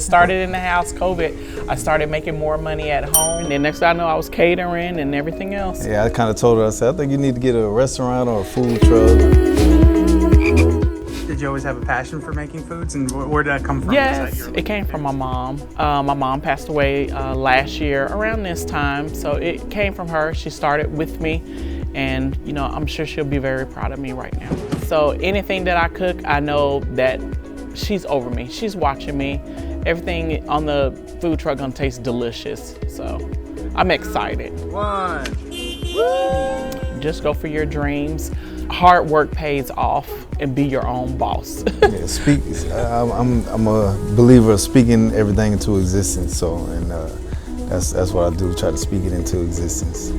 started in the house, COVID. I started making more money at home. And then next thing I know, I was catering and everything else. Yeah, I kind of told her, I said, I think you need to get a restaurant or a food truck. Did you always have a passion for making foods, and where did that come from? Yes, it came from my mom. My mom passed away last year around this time, so it came from her. She started with me, and you know, I'm sure she'll be very proud of me right now. So anything that I cook, I know that she's over me. She's watching me. Everything on the food truck gonna taste delicious, so I'm excited. Just go for your dreams. Hard work pays off, and be your own boss. Yeah, I'm a believer of speaking everything into existence. So, and that's what I do. Try to speak it into existence.